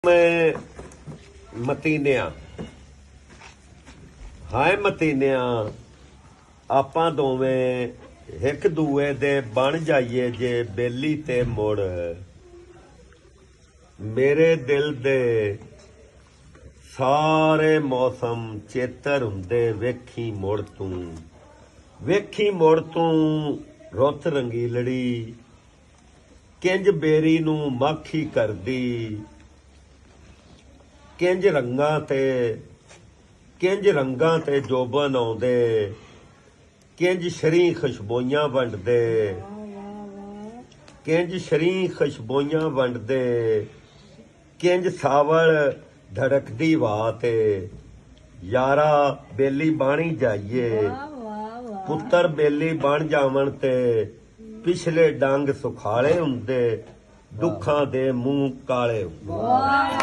میں متینیاں ہائے متینیاں آپاں دوویں ایک دوے دے بن جائیے جے بیلی تے مڑ میرے دل دے سارے موسم چیتر ہوندے ویکھی مڑ توں رت رنگیلڑی کنج بیری نوں ماکھی کردی کنج رنگاں تے جوبن آؤندے کنج شریں خشبوئیاں ونڈدے کنج ساوڑ دھڑکدی واہ تے یارا بیلی بانی جائیے پتر بیلی بن جاون تے پچھلے ڈنگ سکھالے ہوندے دکھاں دے منہ کالے ہوندے